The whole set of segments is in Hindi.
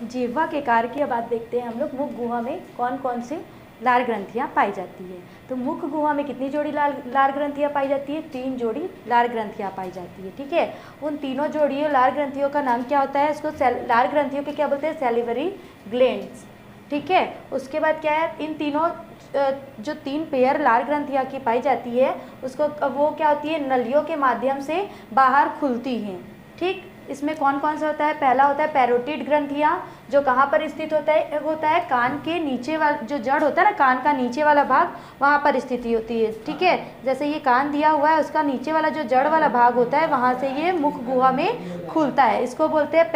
जिह्वा के कार्य की बात देखते हैं हम लोग। मुख गुहा में कौन कौन से लार ग्रंथियाँ पाई जाती है? तो मुख गुहा में कितनी जोड़ी लार ग्रंथियाँ पाई जाती है? 3 जोड़ी लार ग्रंथियाँ पाई जाती है। ठीक है, उन तीनों जोड़ियों लार ग्रंथियों का नाम क्या होता है? इसको लार ग्रंथियों के क्या बोलते हैं? Salivary glands. ठीक है, उसके बाद क्या है, इन तीनों जो 3 पेयर लार ग्रंथियाँ की पाई जाती है उसको वो क्या होती है? नलियों के माध्यम से बाहर खुलती हैं। ठीक, इसमें कौन कौन सा होता है? पहला होता है पैरोटिड ग्रंथियाँ, जो कहाँ पर स्थित होता है कान के नीचे वाला जो जड़ होता है ना, कान का नीचे वाला भाग, वहाँ पर स्थिति होती है। ठीक है, जैसे ये कान दिया हुआ है, उसका नीचे वाला जो जड़ वाला भाग होता है वहाँ से ये मुख गुहा में खुलता है। इसको बोलते हैं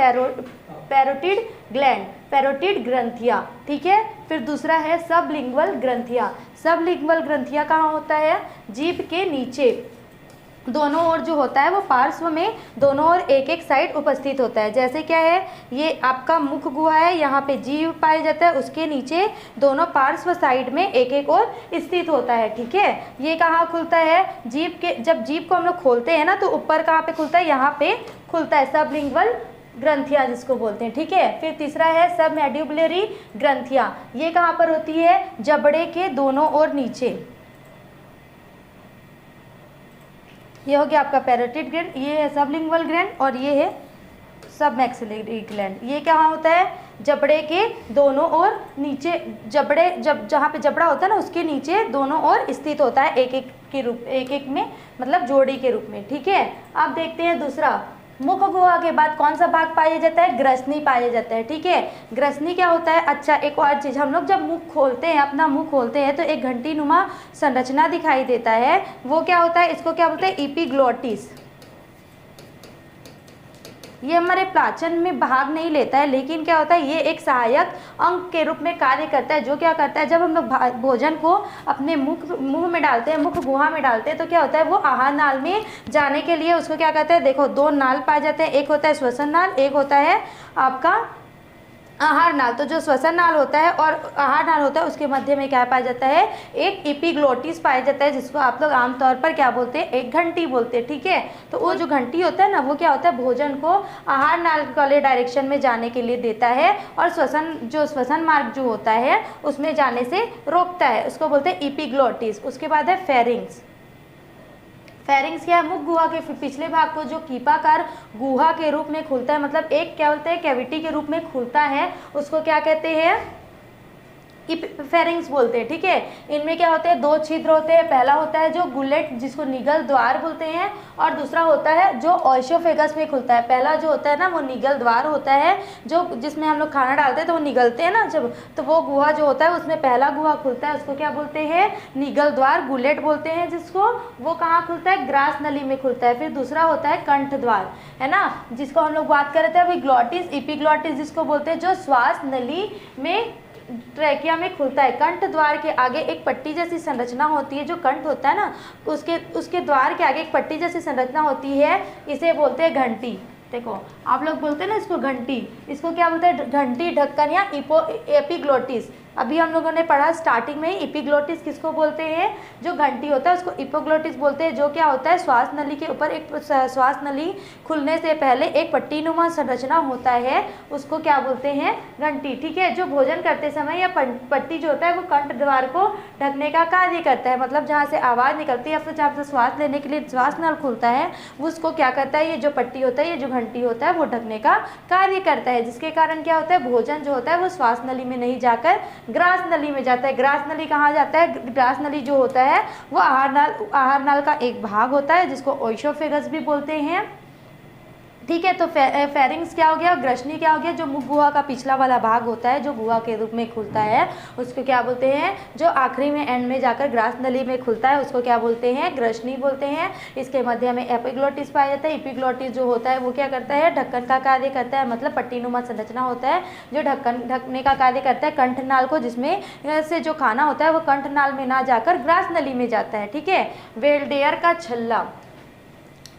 पैरोटिड ग्लैंड, पैरोटिड ग्रंथियाँ। ठीक है, फिर दूसरा है सबलिंगुअल ग्रंथियाँ। सबलिंगुअल ग्रंथियाँ कहाँ होता है? जीभ के नीचे दोनों ओर जो होता है वो पार्श्व में दोनों ओर एक एक साइड उपस्थित होता है। जैसे क्या है, ये आपका मुख गुहा है, यहाँ पे जीभ पाया जाता है, उसके नीचे दोनों पार्श्व साइड में एक एक ओर स्थित होता है। ठीक है, ये कहाँ खुलता है? जीभ के, जब जीभ को हम लोग खोलते हैं ना तो ऊपर कहाँ पे खुलता है? यहाँ पे खुलता है, सबलिंगुअल ग्रंथियाँ जिसको बोलते हैं। ठीक है, फिर तीसरा है सबमैंडिबुलरी ग्रंथियाँ। ये कहाँ पर होती है? जबड़े के दोनों ओर नीचे। ये हो गया आपका पैरोटिड ग्लैंड, ये है सबलिंगुअल ग्लैंड और ये है सबमैक्सिलरी ग्लैंड। ये क्या होता है? जबड़े के दोनों ओर नीचे, जबड़े जहाँ पे जबड़ा होता है ना उसके नीचे दोनों ओर स्थित होता है, एक एक के रूप, एक एक में मतलब जोड़ी के रूप में। ठीक है, अब देखते हैं दूसरा, मुख गुहा के बाद कौन सा भाग पाया जाता है? ग्रसनी पाया जाता है। ठीक है, ग्रसनी क्या होता है? अच्छा, एक और चीज़, हम लोग जब मुख खोलते हैं, अपना मुंह खोलते हैं तो एक घंटी नुमा संरचना दिखाई देता है, वो क्या होता है? इसको क्या बोलते हैं? एपिग्लोटिस। ये हमारे पाचन में भाग नहीं लेता है, लेकिन क्या होता है, ये एक सहायक अंग के रूप में कार्य करता है। जो क्या करता है, जब हम लोग भोजन को अपने मुंह में डालते हैं, मुख गुहा में डालते हैं, तो क्या होता है, वो आहार नाल में जाने के लिए उसको क्या कहते हैं? देखो, 2 नाल पाए जाते हैं, एक होता है श्वसन नाल, एक होता है आपका आहार नाल। तो जो श्वसन नाल होता है और आहार नाल होता है उसके मध्य में क्या पाया जाता है? एक एपिग्लोटिस पाया जाता है, जिसको आप लोग आमतौर पर क्या बोलते हैं? एक घंटी बोलते हैं। ठीक है, तो वो जो घंटी होता है ना, वो क्या होता है? भोजन को आहार नाल वाले डायरेक्शन में जाने के लिए देता है और श्वसन मार्ग जो होता है उसमें जाने से रोकता है, उसको बोलते हैं एपिग्लोटिस। उसके बाद है फेरिंग्स। फेरिंग्स क्या है? मुख गुहा के पिछले भाग को जो कीपाकार गुहा के रूप में खुलता है, मतलब एक क्या बोलते हैं? कैविटी के रूप में खुलता है, उसको क्या कहते हैं? फेरिंग्स बोलते हैं। ठीक है, इनमें क्या होते हैं? 2 छिद्र होते हैं। पहला होता है जो गुलेट, जिसको निगल द्वार बोलते हैं, और दूसरा होता है जो ओइसोफेगस में खुलता है। पहला जो होता है ना, वो निगल द्वार होता है, जो जिसमें हम लोग खाना डालते हैं तो वो निगलते हैं ना जब, तो वो गुहा जो होता है उसमें पहला गुहा खुलता है, उसको क्या बोलते हैं? निगल द्वार, गुलेट बोलते हैं जिसको। वो कहाँ खुलता है? ग्रास नली में खुलता है। फिर दूसरा होता है कंठ द्वार, है ना, जिसको हम लोग बात कर रहे थे अभी, ग्लॉटिस, एपिग्लॉटिस जिसको बोलते हैं, जो श्वास नली में, ट्रैकिया में खुलता है। कंठ द्वार के आगे एक पट्टी जैसी संरचना होती है, जो कंठ होता है ना, उसके द्वार के आगे एक पट्टी जैसी संरचना होती है, इसे बोलते हैं घंटी। देखो, आप लोग बोलते हैं ना इसको घंटी, इसको क्या बोलते हैं? घंटी, ढक्कन या एपिग्लोटिस। अभी हम लोगों ने पढ़ा स्टार्टिंग में ही, एपिग्लोटिस किसको बोलते हैं? जो घंटी होता है उसको एपिग्लोटिस बोलते हैं। जो क्या होता है? श्वास नली के ऊपर एक, श्वास नली खुलने से पहले एक पट्टीनुमा संरचना होता है, उसको क्या बोलते हैं? घंटी। ठीक है, जो भोजन करते समय या पट्टी जो होता है वो कंठ द्वार को ढकने का कार्य करता है, मतलब जहाँ से आवाज़ निकलती है या फिर जहाँ से श्वास लेने के लिए श्वास नल खुलता है, उसको क्या करता है? ये जो पट्टी होता है, ये जो घंटी होता है, वो ढकने का कार्य करता है, जिसके कारण क्या होता है? भोजन जो होता है वो श्वास नली में नहीं जाकर ग्रास नली में जाता है। ग्रास नली कहाँ जाता है? ग्रास नली जो होता है वो आहार नाल का एक भाग होता है, जिसको ओइसोफेगस भी बोलते हैं। ठीक है, तो फेरिंग्स क्या हो गया? ग्रसनी क्या हो गया? जो मुख गुहा का पिछला वाला भाग होता है, जो गुहा के रूप में खुलता है, उसको क्या बोलते हैं? जो आखिरी में एंड में जाकर ग्रास नली में खुलता है, उसको क्या बोलते हैं? ग्रसनी बोलते हैं। इसके मध्य में एपिग्लोटिस पाया जाता है। एपिग्लोटिस जो होता है वो क्या करता है? ढक्कन का कार्य करता है, मतलब पट्टीनुमा संरचना होता है जो ढकने का कार्य करता है कंठ नाल को, जिसमें से जो खाना होता है वो कंठ नाल में ना जाकर ग्रास नली में जाता है। ठीक है, वेल्डेयर का छल्ला,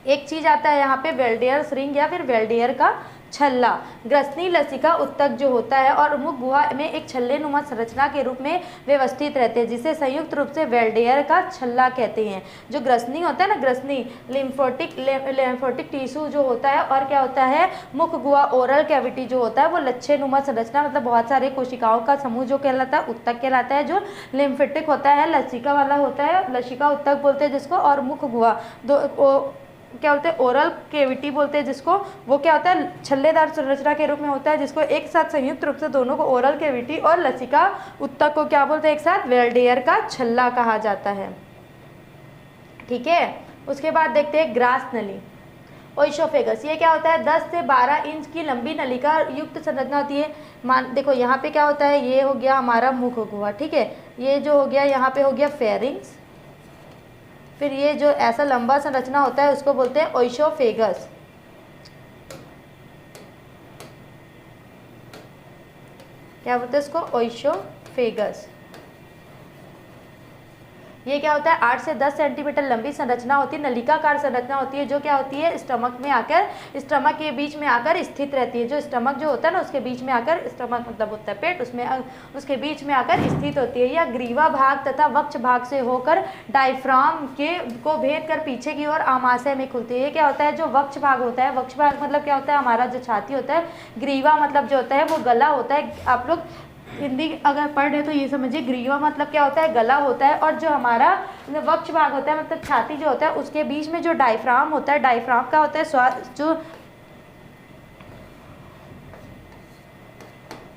एक चीज़ आता है यहाँ पे, वेल्डेयर रिंग या फिर वेल्डेयर का छल्ला। ग्रसनी लसिका उत्तक जो होता है और मुख गुहा में एक छल्ले नुमा संरचना के रूप में व्यवस्थित रहते हैं, जिसे संयुक्त रूप से वेल्डेयर का छल्ला कहते हैं। जो ग्रसनी होता है ना, ग्रसनी लिम्फोटिक टिश्यू जो होता है, और क्या होता है मुख गुहा ओरल कैविटी जो होता है वो लच्छे नुमा संरचना, मतलब बहुत सारे कोशिकाओं का समूह जो कहलाता है उत्तक कहलाता है। जो लिम्फेटिक होता है लसिका वाला होता है, लसिका उत्तक बोलते हैं जिसको, और मुख गुहा क्या बोलते हैं ओरल केविटी बोलते हैं जिसको, वो क्या होता है छल्लेदार संरचना के रूप में होता है, जिसको एक साथ संयुक्त रूप से दोनों को ओरल केविटी और लसिका उत्तक को क्या बोलते हैं एक साथ, वेल्डेयर का छल्ला कहा जाता है। ठीक है, उसके बाद देखते हैं ग्रास नली, ओइसोफेगस। ये क्या होता है 10 से 12 इंच की लंबी नलिका युक्त संरचना होती है। देखो यहाँ पे क्या होता है, ये हो गया हमारा मुख गुहा, ठीक है, ये जो हो गया यहाँ पे हो गया फेरिंग्स, फिर ये जो ऐसा लंबा संरचना होता है उसको बोलते हैं ओइसोफेगस। क्या बोलते हैं इसको, ओइसोफेगस। ये क्या होता है 8 से 10 सेंटीमीटर लंबी संरचना होती है, नलिकाकार संरचना होती है, जो क्या होती है स्टमक में आकर, स्टमक के बीच में आकर स्थित रहती है। जो स्टमक जो होता है ना उसके बीच में आकर, स्टमक मतलब होता है पेट, उसमें उसके बीच में आकर स्थित होती है। यह ग्रीवा भाग तथा वक्ष भाग से होकर डायफ्राम को भेद कर पीछे की ओर आमाशय में खुलती है। ये क्या होता है जो वक्ष भाग होता है, वक्ष भाग मतलब क्या होता है हमारा जो छाती होता है, ग्रीवा मतलब जो होता है वो गला होता है। आप लोग हिंदी अगर पढ़ रहे तो ये समझिए ग्रीवा मतलब क्या होता है, गला होता है, और जो हमारा वक्ष भाग होता है मतलब छाती जो होता है उसके बीच में जो डायफ्राम होता है, डायफ्राम का होता है जो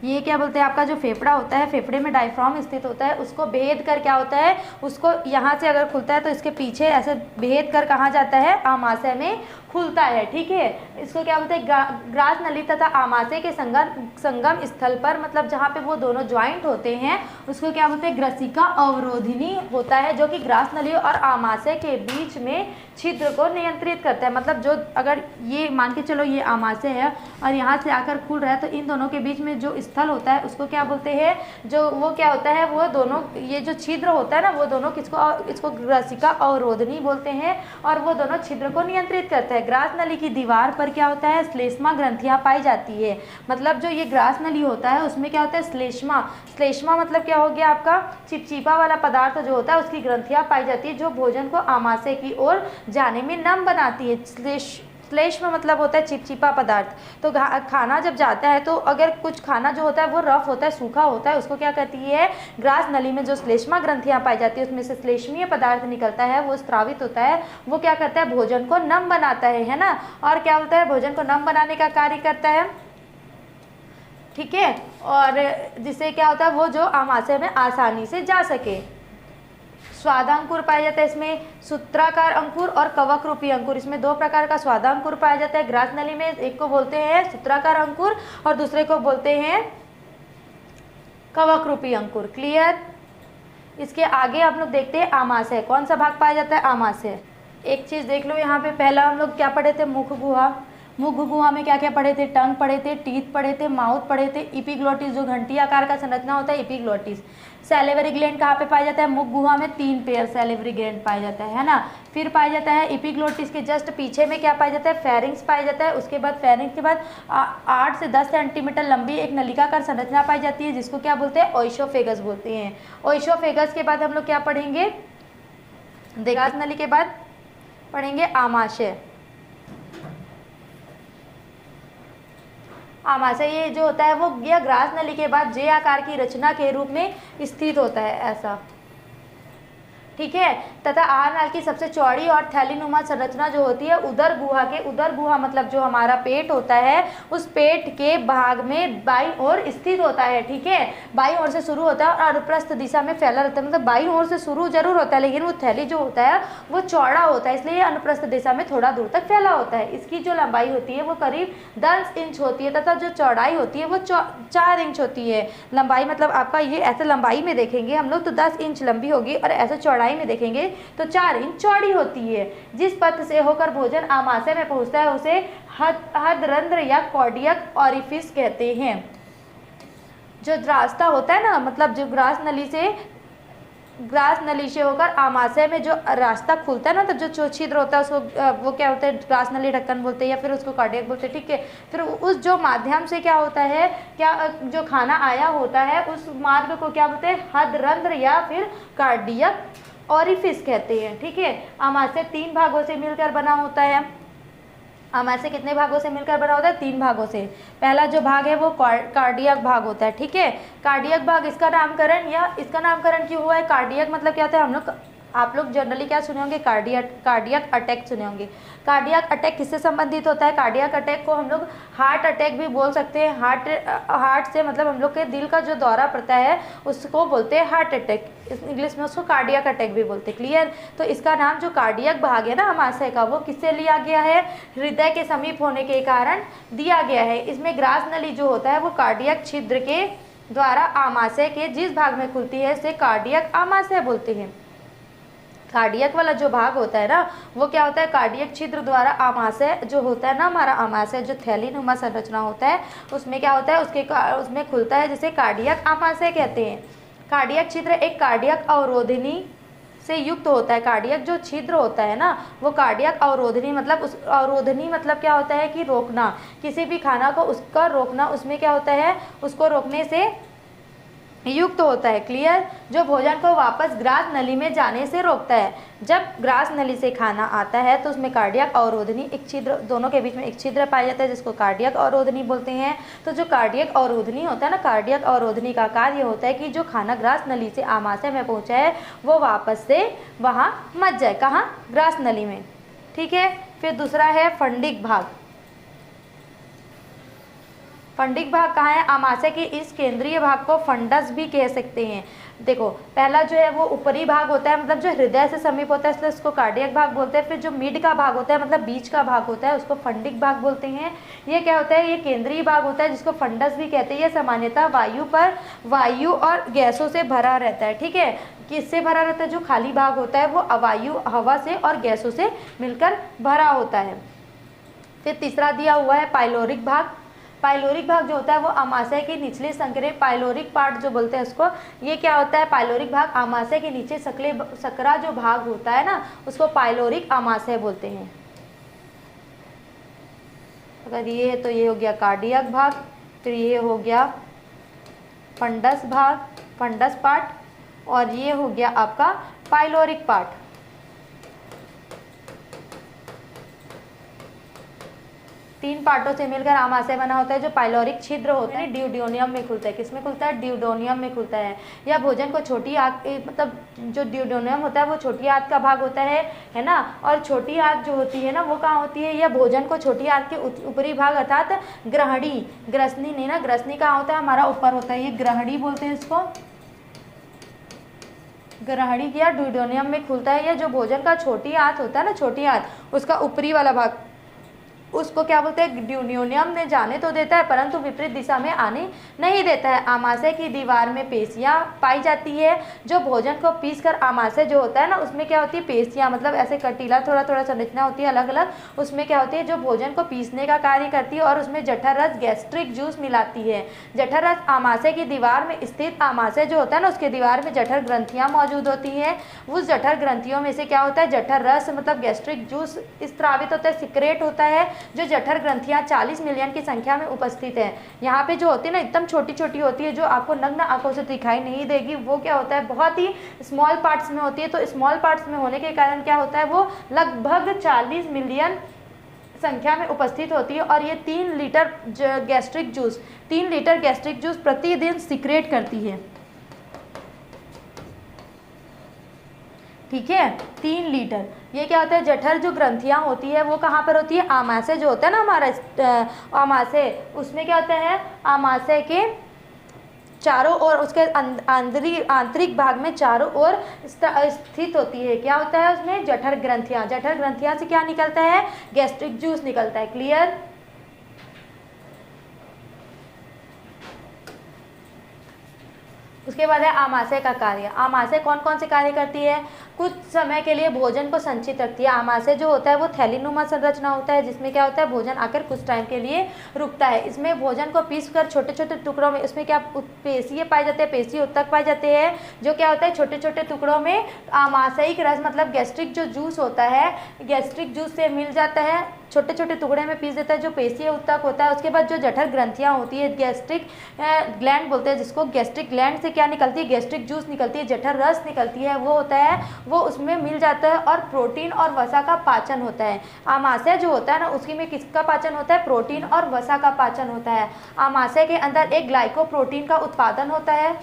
ये क्या बोलते हैं आपका जो फेफड़ा होता है, फेफड़े में डायफ्राम स्थित होता है, उसको भेद कर क्या होता है, उसको यहाँ से अगर खुलता है तो इसके पीछे ऐसे भेद कर कहाँ जाता है, आमाशय में खुलता है। ठीक है, इसको क्या बोलते हैं ग्रास नली तथा आमाशय के संगम स्थल पर, मतलब जहाँ पे वो दोनों ज्वाइंट होते हैं उसको क्या बोलते हैं ग्रसिका अवरोधिनी होता है, जो कि ग्रास नली और आमाशय के बीच में छिद्र को नियंत्रित करता है। मतलब जो अगर ये मान के चलो ये आमाशय है और यहाँ से आकर खुल रहा है तो इन दोनों के बीच में जो स्थल होता है उसको क्या बोलते हैं, जो वो क्या होता है वो दोनों, ये जो छिद्र होता है ना वो दोनों इसको ग्रसिका अवरोधनी बोलते हैं, और वो दोनों छिद्र को नियंत्रित करता है। ग्रास नली की दीवार पर क्या होता है श्लेष्मा ग्रंथियां पाई जाती है। मतलब जो ये ग्रास नली होता है उसमें क्या होता है श्लेष्मा मतलब क्या हो गया आपका चिपचिपा वाला पदार्थ जो होता है उसकी ग्रंथियां पाई जाती है, जो भोजन को आमाशय की ओर जाने में नम बनाती है। श्लेष्म मतलब होता है चिपचिपा पदार्थ। तो खाना जब जाता है तो अगर कुछ खाना जो होता है वो रफ होता है, सूखा होता है, उसको क्या कहती है ग्रास नली में जो श्लेष्मा ग्रंथियां पाई जाती है उसमें से श्लेष्मीय पदार्थ निकलता है, वो स्रावित होता है, वो क्या करता है भोजन को नम बनाता है ना, और क्या होता है भोजन को नम बनाने का कार्य करता है। ठीक है, और जिससे क्या होता है वो जो आमाशय में आसानी से जा सके। स्वादांकुर पाया जाता है इसमें, सूत्राकार अंकुर और कवक रूपी अंकुर, इसमें दो प्रकार का स्वादांकुर पाया जाता है ग्रास नली में। एक को बोलते हैं सूत्राकार अंकुर और दूसरे को बोलते हैं कवक रूपी अंकुर। क्लियर। इसके आगे हम लोग देखते हैं आमाशय, कौन सा भाग पाया जाता है आमाशय। एक चीज देख लो यहाँ पे, पहला हम लोग क्या पढ़े थे मुख गुहा। मुख गुहा में क्या क्या पढ़े थे, टंग पढ़े थे, टीथ पढ़े थे, माउथ पढ़े थे, इपिग्लोटिस जो घंटी आकार का संरचना होता है इपिग्लोटिस। सैलिवरी ग्लैंड कहाँ पे पाया जाता है, मुख गुहा में 3 पेयर सैलिवरी ग्लैंड पाया जाता है ना। फिर पाया जाता है इपिग्लोटिस के जस्ट पीछे में क्या पाया जाता है फेरिंग्स पाया जाता है। उसके बाद फेरिंग्स के बाद 8 से 10 सेंटीमीटर लंबी एक नलिकाकार संरचना पाई जाती है जिसको क्या बोलते हैं ओइसोफेगस बोलते हैं। ओइसोफेगस के बाद हम लोग क्या पढ़ेंगे, ग्रास नली के बाद पढ़ेंगे आमाशय। आमाशय ये जो होता है वो यह ग्रास नली के बाद जे आकार की रचना के रूप में स्थित होता है ऐसा। ठीक है, तथा आहार नाल की सबसे चौड़ी और थैलीनुमा संरचना जो होती है उदर गुहा मतलब जो हमारा पेट होता है उस पेट के भाग में बाईं ओर स्थित होता है। ठीक है, बाईं ओर से शुरू होता है और अनुप्रस्थ दिशा में फैला रहता है, मतलब बाईं ओर से शुरू जरूर होता है लेकिन वो थैली जो होता है वो चौड़ा होता है, इसलिए अनुप्रस्थ दिशा में थोड़ा दूर तक फैला होता है। इसकी जो लंबाई होती है वो करीब 10 इंच होती है तथा जो चौड़ाई होती है वो 4 इंच होती है। लंबाई मतलब आपका ये ऐसे लंबाई में देखेंगे हम लोग तो 10 इंच लंबी होगी और ऐसे चौड़ाई में देखेंगे तो 4 इंच चौड़ी होती है। जिस पथ से होकर भोजन आमाशय में पहुंचता है उसे हदरंध्र या कार्डियक ऑरिफिस कहते हैं। जो रास्ता होता है ना, मतलब जो ग्रास नली से ग्रास नली से होकर आमाशय में जो रास्ता खुलता है ना, तो जो छिद्र होता है उसको वो क्या होता है, ग्रास नली ढक्कन बोलते हैं या फिर उसको कार्डियक बोलते हैं, ठीक है। फिर उस जो माध्यम से क्या होता है, क्या जो खाना आया होता है उस मार्ग को क्या बोलते हैं, हृदरंध्र या फिर कार्डियक ओरिफिस कहते हैं, ठीक है। आमाशय 3 भागों से मिलकर बना होता है। आमाशय कितने भागों से मिलकर बना होता है, 3 भागों से। पहला जो भाग है वो कार्डियक भाग होता है, ठीक है। कार्डियक भाग, इसका नामकरण क्यों हुआ है, कार्डियक मतलब क्या होता है, आप लोग जनरली क्या सुने होंगे, कार्डियक अटैक सुने होंगे। कार्डियक अटैक किससे संबंधित होता है, कार्डियक अटैक को हम लोग हार्ट अटैक भी बोल सकते हैं। हार्ट से मतलब हम लोग के दिल का जो दौरा पड़ता है उसको बोलते हैं हार्ट अटैक, इंग्लिश में उसको कार्डियक अटैक भी बोलते हैं, क्लियर। तो इसका नाम जो कार्डियक भाग है ना आमाशय का, वो किससे लिया गया है, हृदय के समीप होने के कारण दिया गया है। इसमें ग्रास नली जो होता है वो कार्डियक छिद्र के द्वारा आमाशय के जिस भाग में खुलती है उसे कार्डियक आमाशय बोलते हैं। कार्डियक वाला जो भाग होता है ना वो क्या होता है, कार्डियक छिद्र द्वारा आमाशय जो होता है ना, हमारा आमाशय जो थैलीनुमा संरचना होता है उसमें क्या होता है, उसमें खुलता है जिसे कार्डियक आमाशय कहते हैं। कार्डियक छिद्र एक कार्डियक अवरोधिनी से युक्त होता है। कार्डियक जो छिद्र होता है ना वो कार्डियक अवरोधनी मतलब अवरोधनी मतलब क्या होता है कि रोकना, किसी भी खाना को उसका रोकना, उसमें क्या होता है, उसको रोकने से युक्त होता है, क्लियर। जो भोजन को वापस ग्रास नली में जाने से रोकता है। जब ग्रास नली से खाना आता है तो उसमें कार्डियक अवरोधनी, एक छिद्र, दोनों के बीच में एक छिद्र पाया जाता है जिसको कार्डियक अवरोधनी बोलते हैं। तो जो कार्डियक अवरोधनी होता है ना, कार्डियक अवरोधनी का कार्य होता है कि जो खाना ग्रास नली से आमाशय में पहुंचा है वो वापस से वहाँ मच जाए, कहाँ, ग्रास नली में, ठीक है। फिर दूसरा है फंडिक भाग। फंडिक भाग कहाँ है, आमाशय के इस केंद्रीय भाग को फंडस भी कह सकते हैं। देखो पहला जो है वो ऊपरी भाग होता है, मतलब जो हृदय से समीप होता है इसलिए उसको कार्डियक भाग बोलते हैं। फिर जो मिड का भाग होता है मतलब बीच का भाग होता है उसको फंडिक भाग बोलते हैं। ये क्या होता है, ये केंद्रीय भाग होता है जिसको फंडस भी कहते हैं। ये सामान्यतः वायु और गैसों से भरा रहता है, ठीक है। किससे भरा रहता है, जो खाली भाग होता है वो अवायु, हवा से और गैसों से मिलकर भरा होता है। फिर तीसरा दिया हुआ है पाइलोरिक भाग। पाइलोरिक भाग जो होता है वो आमाशय के निचले संकरे, पाइलोरिक पार्ट जो बोलते हैं उसको, ये क्या होता है, पाइलोरिक भाग आमाशय के नीचे सकरा जो भाग होता है ना उसको पाइलोरिक आमाशय बोलते हैं। अगर ये है तो ये हो गया कार्डियक भाग, फिर ये हो गया फंडस भाग, फंडस पार्ट, और ये हो गया आपका पाइलोरिक पार्ट। तीन पार्टों से मिलकर आमाशय बना होता है। जो पाइलोरिक छिद्र होता है ड्यूडेनियम में खुलता है। किसमें खुलता है, ड्यूडेनियम में खुलता है। यह भोजन को छोटी आंत, मतलब जो ड्यूडेनियम होता है वो छोटी आंत का भाग होता है ना। और छोटी आंत जो होती है ना वो कहाँ होती है, यह भोजन को छोटी आंत के ऊपरी भाग अर्थात ग्रहणी, ग्रसनी नहीं ना, ग्रसनी कहाँ होता है, हमारा ऊपर होता है, ये ग्रहणी बोलते हैं इसको। ग्रहणी किया ड्यूडेनियम में खुलता है। यह जो भोजन का छोटी आंत होता है ना, छोटी आंत, उसका ऊपरी वाला भाग, उसको क्या बोलते हैं, ड्यूडेनियम में जाने तो देता है परंतु विपरीत दिशा में आने नहीं देता है। आमाशय की दीवार में पेशियां पाई जाती है। जो भोजन को पीसकर आमाशय जो होता है ना उसमें क्या होती है, पेशियां, मतलब ऐसे कटीला थोड़ा थोड़ा संरचना होती है अलग अलग, उसमें क्या होती है, जो भोजन को पीसने का कार्य करती है और उसमें जठर रस, गैस्ट्रिक जूस मिलाती है। जठर रस आमाशय की दीवार में स्थित, आमाशय जो होता है ना उसके दीवार में जठर ग्रंथियां मौजूद होती हैं। उस जठर ग्रंथियों में से क्या होता है, जठर रस मतलब गैस्ट्रिक जूस स्त्रावित होता है, सिक्रेट होता है। जो जठर ग्रंथियां 40 मिलियन की संख्या में उपस्थित है। यहाँ पे जो होती है ना एकदम छोटी छोटी होती है, जो आपको नग्न आंखों से दिखाई नहीं देगी, वो क्या होता है, बहुत ही स्मॉल पार्ट्स में होती है। तो स्मॉल पार्ट्स में होने के कारण क्या होता है, वो लगभग 40 मिलियन संख्या में उपस्थित होती है। और ये 3 लीटर गैस्ट्रिक जूस प्रतिदिन सिक्रेट करती है, ठीक है, 3 लीटर। ये क्या होता है, जठर जो ग्रंथियां होती है वो कहाँ पर होती है, आमाशय जो होता है ना हमारा आमाशय, उसमें क्या होता है, आमाशय के चारों ओर, उसके आंतरिक भाग में चारों ओर स्थित होती है। क्या होता है उसमें, जठर ग्रंथियां। जठर ग्रंथियां से क्या निकलता है, गैस्ट्रिक जूस निकलता है, क्लियर। उसके बाद है आमाशय का कार्य। आमाशय कौन कौन से कार्य करती है, कुछ समय के लिए भोजन को संचित रखती है। आमाशय जो होता है वो थैलीनुमा संरचना होता है, जिसमें क्या होता है भोजन आकर कुछ टाइम के लिए रुकता है। इसमें भोजन को पीस कर छोटे छोटे टुकड़ों में, उसमें क्या पेशीय पाए जाते हैं, पेशीय उत्तक पाए जाते हैं, जो क्या होता है छोटे छोटे टुकड़ों में आमाशयिक रस मतलब गैस्ट्रिक जो जूस होता है, गैस्ट्रिक जूस से मिल जाता है, छोटे छोटे टुकड़े में पीस देता है जो पेशीय उत्तक होता है। उसके बाद जो जठर ग्रंथियां होती है, गैस्ट्रिक ग्लैंड बोलते हैं जिसको, गैस्ट्रिक ग्लैंड से क्या निकलती है, गैस्ट्रिक जूस निकलती है, जठर रस निकलती है, वो होता है, वो उसमें मिल जाता है और प्रोटीन और वसा का पाचन होता है। आमाशय जो होता है ना, उसकी में किसका पाचन होता है, प्रोटीन और वसा का पाचन होता है। आमाशय के अंदर एक ग्लाइकोप्रोटीन का उत्पादन होता है।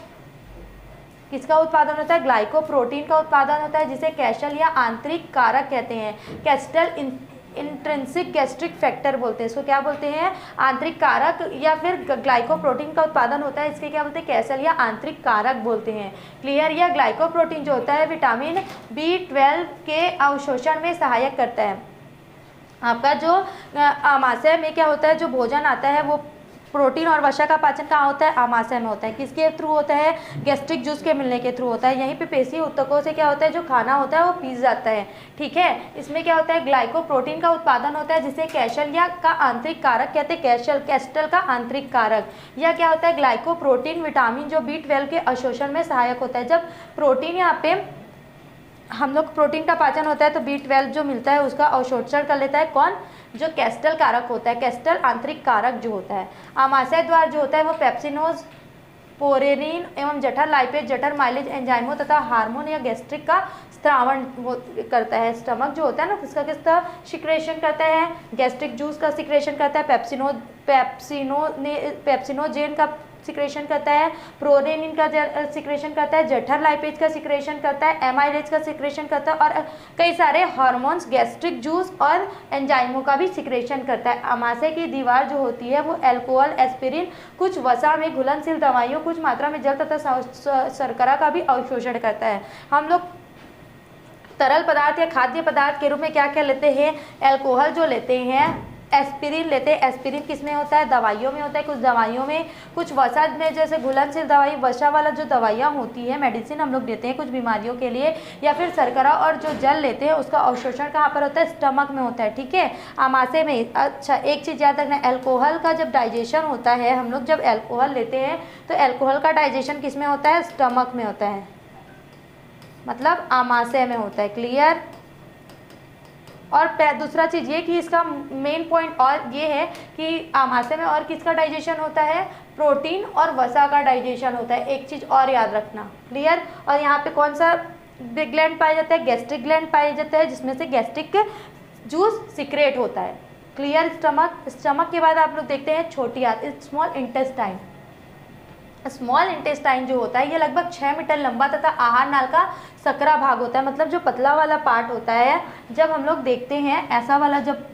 किसका उत्पादन होता है, ग्लाइकोप्रोटीन का उत्पादन होता है, जिसे कैसल या आंतरिक कारक कहते हैं। कैस्टल इंट्रिंसिक गैस्ट्रिक फैक्टर बोलते हैं इसको, क्या बोलते हैं, आंतरिक कारक, या फिर ग्लाइकोप्रोटीन का उत्पादन होता है, इसके क्या बोलते हैं, कैसल या आंतरिक कारक बोलते हैं। क्लियर। या ग्लाइकोप्रोटीन जो होता है विटामिन B12 के अवशोषण में सहायक करता है। आपका जो आमाशय में क्या होता है, जो भोजन आता है वो प्रोटीन और वसा का पाचन कहाँ होता है, आमाशय में होता है। किसके थ्रू होता है, गैस्ट्रिक जूस के मिलने के थ्रू होता है। यहीं पे पेशीय उत्तकों से क्या होता है, जो खाना होता है वो पीस जाता है। ठीक है। इसमें क्या होता है, ग्लाइकोप्रोटीन का उत्पादन होता है, जिसे कैसल या का आंतरिक कारक कहते हैं, कैस्टल का आंतरिक कारक। या क्या होता है, ग्लाइकोप्रोटीन विटामिन जो B12 के अवशोषण में सहायक होता है। जब प्रोटीन यहाँ पे हम लोग प्रोटीन का पाचन होता है तो B12 जो मिलता है उसका अवशोषण कर लेता है कौन, जो कैस्टल कारक होता है, कैस्टल आंतरिक कारक जो होता है। आमाशय द्वार जो होता है वो पेप्सिनोज, पोरेनिन एवं जठर लाइपेज, जठर माइलेज एंजाइमों तथा हार्मोन या गैस्ट्रिक का स्त्रावण करता है। स्टमक जो होता है ना, किसका सिक्रेशन करता है, गैस्ट्रिक जूस का सिक्रेशन करता है, पेप्सिनोजेन का सिक्रेशन करता है, प्रोरेनिन का सिक्रेशन करता है, जठर लाइपेज का सिक्रेशन करता है, एमाइलेज का सिक्रेशन करता है, और कई सारे हार्मोन्स, गैस्ट्रिक जूस और एंजाइमों का भी सिक्रेशन करता है। आमाशय की दीवार जो होती है वो अल्कोहल, एस्पिरिन, कुछ वसा में घुलनशील दवाइयों, कुछ मात्रा में जल तथा शर्करा का भी अवशोषण करता है। हम लोग तरल पदार्थ या खाद्य पदार्थ के रूप में क्या क्या लेते हैं, अल्कोहल जो लेते हैं, एस्पिरिन लेते हैं। एस्पिरिन किस में होता है, दवाइयों में होता है, कुछ दवाइयों में, कुछ वसा में, जैसे घुलनशील दवाई, वसा वाला जो दवाइयाँ होती है, मेडिसिन हम लोग देते हैं कुछ बीमारियों के लिए, या फिर शर्करा और जो जल लेते हैं उसका अवशोषण कहाँ पर होता है, स्टमक में होता है। ठीक है, आमाशय में। अच्छा, एक चीज़ याद रखना, अल्कोहल का जब डाइजेशन होता है, हम लोग जब अल्कोहल लेते हैं तो अल्कोहल का डाइजेशन किस में होता है, स्टमक में होता है, मतलब आमाशय में होता है। क्लियर। और दूसरा चीज़ ये कि इसका मेन पॉइंट और ये है कि आमाशय में और किसका डाइजेशन होता है, प्रोटीन और वसा का डाइजेशन होता है। एक चीज़ और याद रखना। क्लियर। और यहाँ पे कौन सा ग्लैंड पाया जाता है, गैस्ट्रिक ग्लैंड पाया जाता है, जिसमें से गैस्ट्रिक जूस सिक्रेट होता है। क्लियर। स्टमक के बाद आप लोग देखते हैं छोटी आंत, स्मॉल इंटेस्टाइन। स्मॉल इंटेस्टाइन जो होता है ये लगभग 6 मीटर लंबा तथा आहार नाल का सकरा भाग होता है, मतलब जो पतला वाला पार्ट होता है। जब हम लोग देखते हैं ऐसा वाला, जब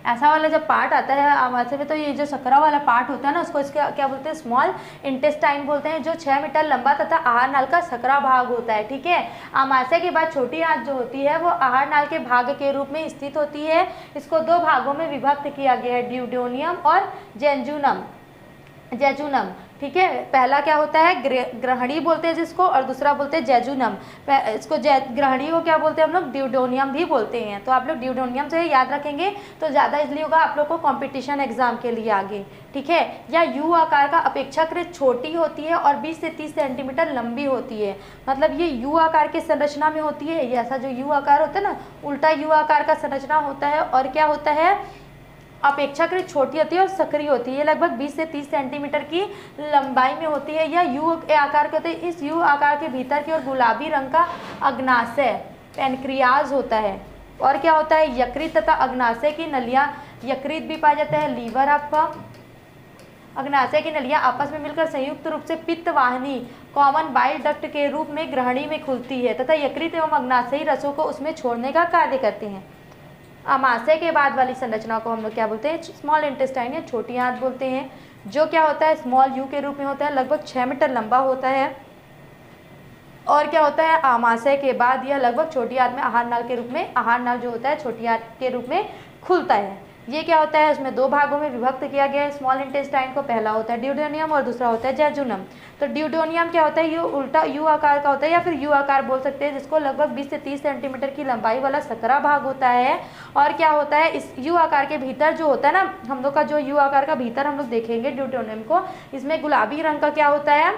ऐसा वाला जब पार्ट आता है आमाशय में, तो ये जो सकरा वाला पार्ट होता है ना, उसको इसका क्या बोलते हैं, स्मॉल इंटेस्टाइन बोलते हैं, जो 6 मीटर लंबा तथा आहार नाल का सकरा भाग होता है। ठीक है। आमाशय के बाद छोटी आंत जो होती है वो आहार नाल के भाग के रूप में स्थित होती है। इसको 2 भागों में विभक्त किया गया है, ड्यूडेनियम और जेजुनम। ठीक है। पहला क्या होता है, ग्रहणी बोलते हैं जिसको, और दूसरा बोलते हैं जेजुनम। इसको ग्रहणी को क्या बोलते हैं हम लोग, ड्यूडेनियम भी बोलते हैं। तो आप लोग ड्यूडेनियम से याद रखेंगे तो ज़्यादा इसलिए होगा आप लोग को कंपटीशन एग्जाम के लिए आगे। ठीक है। या यू आकार का अपेक्षाकृत छोटी होती है और 20 से 30 सेंटीमीटर लंबी होती है, मतलब ये यू आकार की संरचना में होती है। ये ऐसा जो यू आकार होता है ना, उल्टा यू आकार का संरचना होता है, और क्या होता है, अपेक्षाकृत छोटी होती है और सक्रिय होती है। ये लगभग 20 से 30 सेंटीमीटर की लंबाई में होती है, या यू आकार के होते हैं। इस यू आकार के भीतर की ओर गुलाबी रंग का अग्नाशय पैनक्रियाज होता है। और क्या होता है, यकृत तथा अग्नाशय की नलियां, यकृत भी पाया जाता है, लीवर आपका, अग्नाशय की नलियां आपस में मिलकर संयुक्त रूप से पित्त वाहिनी, कॉमन बाइल डक्ट के रूप में ग्रहणी में खुलती है तथा यकृत एवं अग्नाशयी रसों को उसमें छोड़ने का कार्य करते हैं। आमाशय के बाद वाली संरचना को हम लोग क्या बोलते हैं, स्मॉल इंटेस्टाइन या छोटी आंत बोलते हैं, जो क्या होता है, स्मॉल यू के रूप में होता है, लगभग 6 मीटर लंबा होता है। और क्या होता है, आमाशय के बाद यह लगभग छोटी आंत में आहार नाल के रूप में, आहार नाल जो होता है छोटी आंत के रूप में खुलता है। ये क्या होता है, उसमें 2 भागों में विभक्त किया गया है स्मॉल इंटेस्टाइन को। पहला होता है ड्यूडेनियम और दूसरा होता है जेजुनम। तो ड्यूडेनियम क्या होता है, ये उल्टा यू आकार का होता है या फिर यू आकार बोल सकते हैं, जिसको लगभग 20 से 30 सेंटीमीटर की लंबाई वाला सकरा भाग होता है। और क्या होता है, इस यू आकार के भीतर जो होता है ना, हम लोग का जो यू आकार का भीतर हम लोग देखेंगे ड्यूडेनियम को, इसमें गुलाबी रंग का क्या होता है,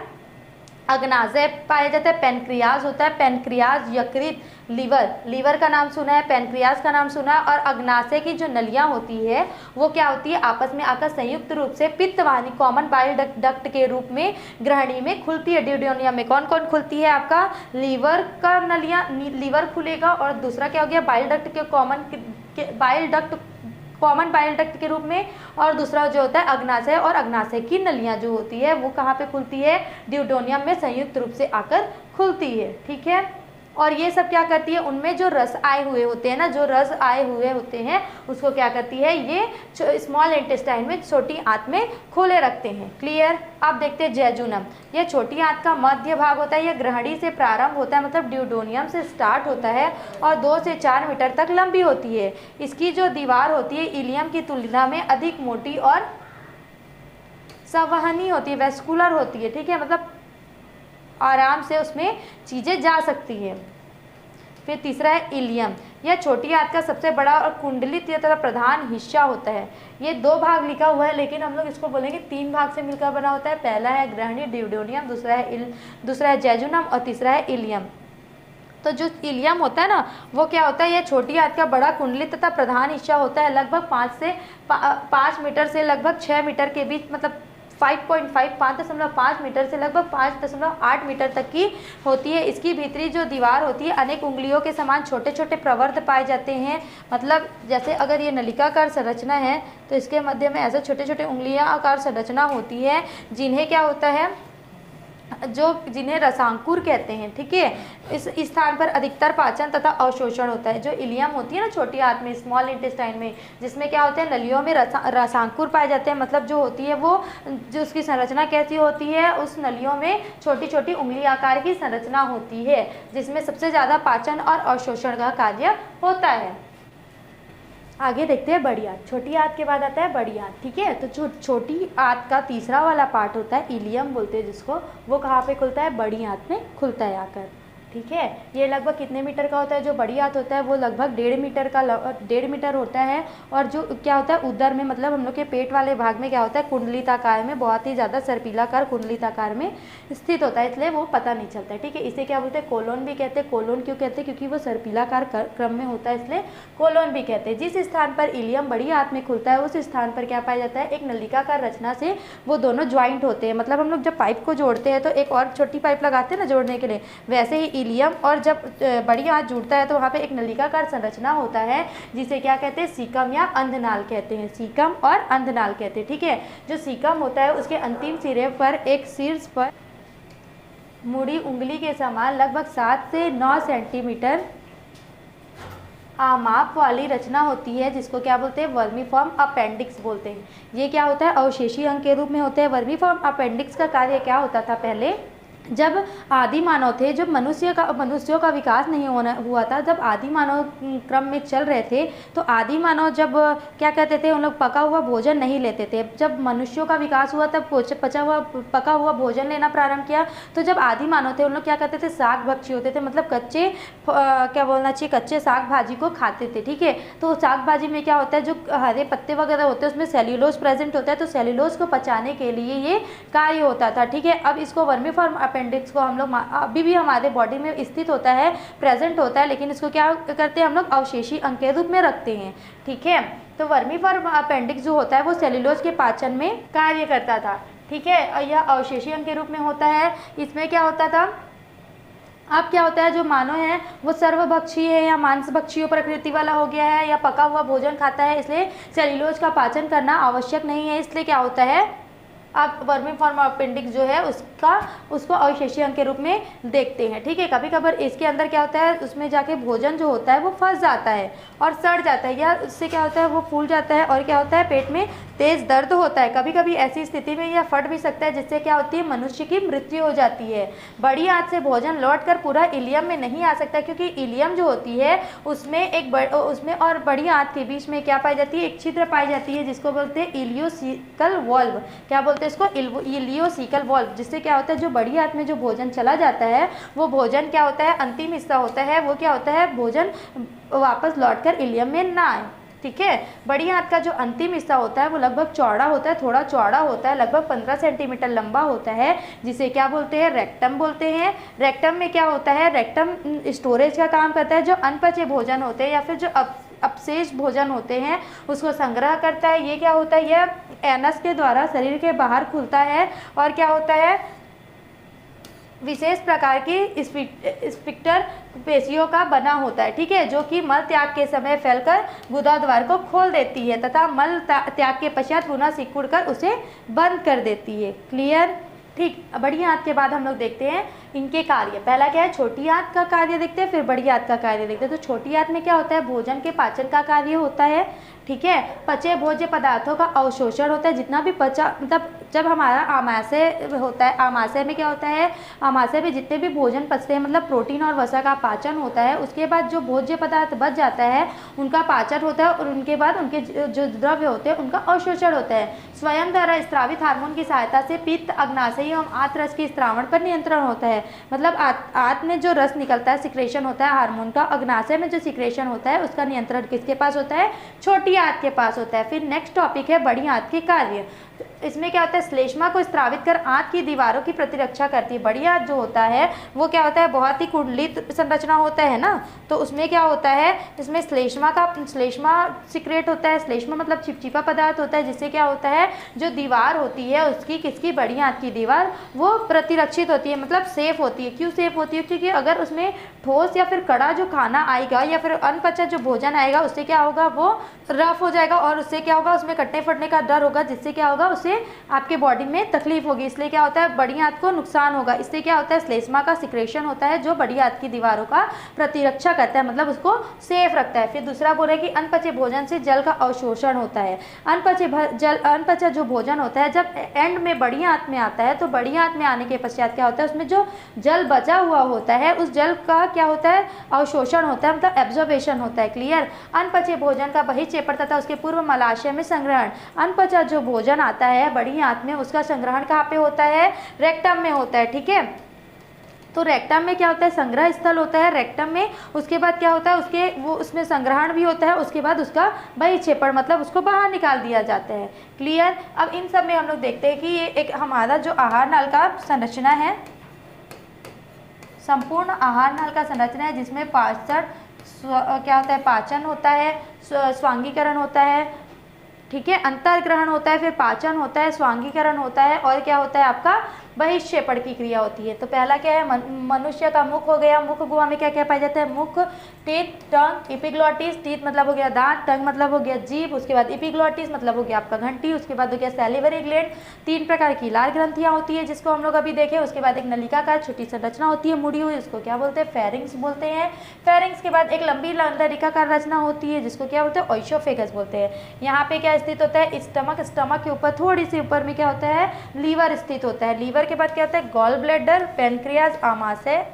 अग्नाशय पाया जाता है। पेनक्रियाज होता है, पेनक्रियाज, यकृत, लीवर का नाम सुना है, पेनक्रियाज का नाम सुना है। और अग्नाशय की जो नलियां होती है वो क्या होती है, आपस में आकर संयुक्त रूप से पित्तवाहिनी कॉमन बाइल डक्ट के रूप में ग्रहणी में खुलती है। ड्यूडेनियम में कौन कौन खुलती है, आपका लीवर का नलियां, लीवर खुलेगा, और दूसरा क्या हो गया, बाइल डक्ट के कॉमन बाइल डक्ट के रूप में, और दूसरा जो होता है अग्नाशय, और अग्नाशय की नलियां जो होती है वो कहाँ पे खुलती है, ड्यूडेनियम में संयुक्त रूप से आकर खुलती है। ठीक है, और ये सब क्या करती है, उनमें जो रस आए हुए होते हैं ना, जो रस आए हुए होते हैं उसको क्या करती है, ये स्मॉल इंटेस्टाइन में छोटी आंत में खोले रखते हैं। क्लियर। अब देखते हैं जेजुनम। ये छोटी आंत का मध्य भाग होता है, ये ग्रहणी से प्रारंभ होता है, मतलब ड्यूडेनियम से स्टार्ट होता है और 2 से 4 मीटर तक लंबी होती है। इसकी जो दीवार होती है इलियम की तुलना में अधिक मोटी और संवहनी होती है, वेस्कुलर होती है। ठीक है, मतलब आराम से उसमें चीज़ें जा सकती है। फिर तीसरा है इलियम। यह छोटी आंत का सबसे बड़ा और कुंडलित तथा प्रधान हिस्सा होता है। ये 2 भाग लिखा हुआ है, लेकिन हम लोग इसको बोलेंगे 3 भाग से मिलकर बना होता है। पहला है ग्रहणी ड्यूडेनियम, दूसरा है जेजुनम और तीसरा है इलियम। तो जो इलियम होता है ना वो क्या होता है, यह छोटी आंत का बड़ा कुंडलित तथा प्रधान हिस्सा होता है। लगभग 5 मीटर से लगभग 6 मीटर के बीच, मतलब 5.5 मीटर से लगभग 5.8 मीटर तक की होती है। इसकी भीतरी जो दीवार होती है अनेक उंगलियों के समान छोटे छोटे प्रवर्त पाए जाते हैं। मतलब जैसे अगर ये नलिकाकार संरचना है तो इसके मध्य में ऐसे छोटे छोटे उंगलियां आकार संरचना होती है, जिन्हें क्या होता है, जिन्हें रसांकुर कहते हैं। ठीक है, इस स्थान पर अधिकतर पाचन तथा अवशोषण होता है। जो इलियम होती है ना छोटी आंत में, स्मॉल इंटेस्टाइन में, जिसमें क्या होते हैं, नलियों में रसांकुर पाए जाते हैं। मतलब जो होती है वो, जो उसकी संरचना कैसी होती है, उस नलियों में छोटी छोटी उंगली आकार की संरचना होती है, जिसमें सबसे ज़्यादा पाचन और अवशोषण का कार्य होता है। आगे देखते हैं बड़ी आंत। छोटी आंत के बाद आता है बड़ी आंत। ठीक है, तो छोटी आंत का तीसरा वाला पार्ट होता है इलियम बोलते हैं जिसको, वो कहाँ पे खुलता है, बड़ी आंत में खुलता है आकर। ठीक है, ये लगभग कितने मीटर का होता है, जो बड़ी आंत होता है वो लगभग 1.5 मीटर होता है। और जो क्या होता है उदर में, मतलब हम लोग के पेट वाले भाग में क्या होता है, कुंडलिताकार में, बहुत ही ज़्यादा सर्पिलाकार कुंडलिताकार में स्थित होता है, इसलिए वो पता नहीं चलता है। ठीक है, इसे क्या बोलते हैं, कोलोन भी कहते हैं। कोलोन क्यों कहते हैं, क्योंकि वो सर्पिलाकार क्रम में होता है, इसलिए कोलोन भी कहते हैं। जिस स्थान पर इलियम बड़ी आंत में खुलता है उस स्थान पर क्या पाया जाता है, एक नलिकाकार रचना से वो दोनों ज्वाइंट होते हैं। मतलब हम लोग जब पाइप को जोड़ते हैं तो एक और छोटी पाइप लगाते हैं ना जोड़ने के लिए, वैसे ही इलियम और जब बड़ी आंत जुड़ता है तो वहाँ पे एक नलिकाकार संरचना होता है, जिसे क्या कहते हैं, सीकम या अंधनाल कहते हैं। सीकम और अंधनाल कहते हैं। ठीक है, जो सीकम होता है उसके अंतिम सिरे पर एक शीर्ष पर मुड़ी उंगली के समान लगभग 7 से 9 सेंटीमीटर आमाप वाली रचना होती है, जिसको क्या बोलते हैं, वर्मीफॉर्म अपेंडिक्स बोलते हैं। ये क्या होता है, अवशेषी अंग के रूप में होते हैं। वर्मीफॉर्म अपेंडिक्स का कार्य क्या होता था, पहले जब आदि मानव थे, जब मनुष्यों का विकास नहीं हुआ था, जब आदि मानव क्रम में चल रहे थे, तो आदि मानव जब क्या कहते थे, उन लोग पका हुआ भोजन नहीं लेते थे। जब मनुष्यों का विकास हुआ तब पका हुआ भोजन लेना प्रारंभ किया। तो जब आदि मानव थे उन लोग क्या करते थे, साग भक्षी होते थे, मतलब कच्चे साग भाजी को खाते थे। ठीक है, तो साग भाजी में क्या होता है, जो हरे पत्ते वगैरह होते हैं उसमें सेल्यूलोज प्रेजेंट होता है, तो सेल्यूलोज को पचाने के लिए ये कार्य होता था। ठीक है, अब इसको वर्मीफॉर्म अपेंडिक्स को हम लोग अभी भी हमारे बॉडी में स्थित होता है, प्रेजेंट होता है, लेकिन इसको क्या करते हैं हम लोग, अवशेषी अंग के रूप में रखते हैं। ठीक है, तो वर्मीफॉर्म अपेंडिक्स जो होता है वो सेल्यूलोज के पाचन में कार्य करता था। ठीक है, और यह अवशेषी अंग के रूप में होता है। इसमें क्या होता था, अब क्या होता है, जो मानव है वो सर्वभक्षी है या मांसभक्षी प्रकृति वाला हो गया है या पका हुआ भोजन खाता है, इसलिए सेल्यूलोज का पाचन करना आवश्यक नहीं है। इसलिए क्या होता है, आप वर्मीफॉर्म अपेंडिक्स जो है उसको अवशेषी अंग के रूप में देखते हैं। ठीक है, कभी कभार इसके अंदर क्या होता है, उसमें जाके भोजन जो होता है वो फंस जाता है और सड़ जाता है, या उससे क्या होता है वो फूल जाता है और क्या होता है पेट में तेज दर्द होता है। कभी कभी ऐसी स्थिति में यह फट भी सकता है, जिससे क्या होती है मनुष्य की मृत्यु हो जाती है। बड़ी आंत से भोजन लौटकर पूरा इलियम में नहीं आ सकता, क्योंकि इलियम जो होती है उसमें और बड़ी आंत के बीच में क्या पाई जाती है, एक छिद्र पाई जाती है, जिसको बोलते हैं इलियोसिकल वॉल्व। क्या बोलते हैं इसको, इलियोसिकल वॉल्व, जिससे क्या होता है जो बड़ी आंत में जो भोजन चला जाता है वो भोजन क्या होता है, अंतिम हिस्सा होता है वो क्या होता है, भोजन वापस लौटकर इलियम में ना आए। ठीक है, बड़ी आंत का जो अंतिम हिस्सा होता है वो लगभग चौड़ा होता है, थोड़ा चौड़ा होता है, लगभग 15 सेंटीमीटर लंबा होता है, जिसे क्या बोलते हैं, रेक्टम बोलते हैं। रेक्टम में क्या होता है, रेक्टम स्टोरेज का काम करता है, जो अनपचे भोजन होते हैं या फिर जो अपशेष भोजन होते हैं उसको संग्रह करता है। ये क्या होता है, यह एनस के द्वारा शरीर के बाहर खुलता है और क्या होता है, विशेष प्रकार की स्फिंक्टर पेशियों का बना होता है। ठीक है, जो कि मल त्याग के समय फैलकर गुदा द्वार को खोल देती है तथा मल त्याग के पश्चात पुनः सिकुड़कर उसे बंद कर देती है। क्लियर। ठीक, बड़ी आंत के बाद हम लोग देखते हैं इनके कार्य। पहला क्या है, छोटी आंत का कार्य देखते हैं, फिर बड़ी आंत का कार्य देखते हैं। तो छोटी आंत में क्या होता है, भोजन के पाचन का कार्य होता है। ठीक है, पचे भोज्य पदार्थों का अवशोषण होता है, जितना भी पचा, मतलब जब हमारा आमाशय होता है, आमाशय में क्या होता है, आमाशय में जितने भी भोजन पचते हैं, मतलब प्रोटीन और वसा का पाचन होता है। उसके बाद जो भोज्य पदार्थ बच जाता है उनका पाचन होता है और उनके बाद उनके जो द्रव्य होते हैं उनका अवशोषण होता है। स्वयं द्वारा स्त्रावित हार्मोन की सहायता से पित्त, अग्नाशय एवं आंत रस के स्त्रावण पर नियंत्रण होता है। मतलब आंत में जो रस निकलता है, सिक्रेशन होता है हार्मोन का, अग्नाशय में जो सिक्रेशन होता है उसका नियंत्रण किसके पास होता है, छोटी आंत के पास होता है। फिर नेक्स्ट टॉपिक है बड़ी आंत के कार्य। इसमें क्या होता है, श्लेष्मा को स्त्रावित कर आंत की दीवारों की प्रतिरक्षा करती है। बड़ी आंत जो होता है वो क्या होता है, बहुत ही कुंडलित संरचना होता है ना, तो उसमें क्या होता है, इसमें श्लेष्मा सिक्रेट होता है। श्लेष्मा मतलब चिपचिपा पदार्थ होता है, जिससे क्या होता है जो दीवार होती है उसकी, किसकी, बड़ी आंत की दीवार, वो प्रतिरक्षित होती है, मतलब सेफ होती है। क्यों सेफ होती है, क्योंकि अगर उसमें ठोस या फिर कड़ा जो खाना आएगा या फिर अनपचा जो भोजन आएगा उससे क्या होगा, वो रफ हो जाएगा और उससे क्या होगा, उसमें कटने फटने का डर होगा, जिससे क्या होगा, उससे आपके बॉडी में तकलीफ होगी। इसलिए क्या होता है, बड़ी आंत को नुकसान होगा। इससे क्या होता है, श्लेष्मा का सिक्रेशन होता है जो बड़ी आंत की दीवारों का प्रतिरक्षा करता है, मतलब उसको सेफ रखता है। फिर दूसरा बोले कि अनपचे भोजन से जल का अवशोषण होता है। अनपचा जो भोजन होता है जब एंड में बड़ी आंत में आता है, तो बड़ी आंत में आने के पश्चात क्या होता है, उसमें जो जल बचा हुआ होता है उस जल का क्या होता है, अवशोषण होता है, मतलब एब्जॉर्बेशन होता है। क्लियर। अनपचे भोजन का बहिक्षेपण तथा उसके पूर्व मलाशय में संग्रहण। अनपचा जो भोजन आता है बड़ी आंत में, उसका संग्रहण कहाँ पे होता है, रेक्टम में होता है। ठीक है, तो रेक्टम में क्या होता है, संग्रह स्थल होता है रेक्टम में। उसके बाद क्या होता है, उसमें संग्रहण भी होता है, उसके बाद उसका बहिक्षेपण मतलब उसको बाहर निकाल दिया जाता है। क्लियर। अब इन सब में हम लोग देखते हैं कि ये एक हमारा जो आहार नाल का संरचना है, संपूर्ण आहार नाल का संरचना है, जिसमें क्या होता है, पाचन होता है, स्वांगीकरण होता है, ठीक है, अंतर्ग्रहण होता है, फिर पाचन होता है, स्वांगीकरण होता है और क्या होता है आपका बहिक्षेपण की क्रिया होती है। तो पहला क्या है, मनुष्य का मुख हो गया। मुख गुहा में क्या क्या पाया जाता है, मुख, टीथ, टंग, इपिग्लोटिस। टीथ मतलब हो गया दांत, टंग मतलब हो गया जीभ, उसके बाद इपिग्लोटिस मतलब हो गया आपका घंटी, उसके बाद हो गया सैलिवरी ग्लैंड। 3 प्रकार की लार ग्रंथियां होती है जिसको हम लोग अभी देखे। उसके बाद एक नलिकाकार छोटी संरचना होती है मुड़ी हुई, उसको क्या बोलते हैं, फेरिंग्स बोलते हैं। फेरिंग्स के बाद एक लंबी नलिकाकार रचना होती है जिसको क्या बोलते हैं, ओइसोफेगस बोलते हैं। यहाँ पे क्या स्थित होता है, स्टमक। स्टमक के ऊपर थोड़ी सी ऊपर में क्या होता है, लीवर स्थित होता है। लीवर के बाद क्या होता है, गॉल ब्लैडर, पेनक्रियाज, आमाशय।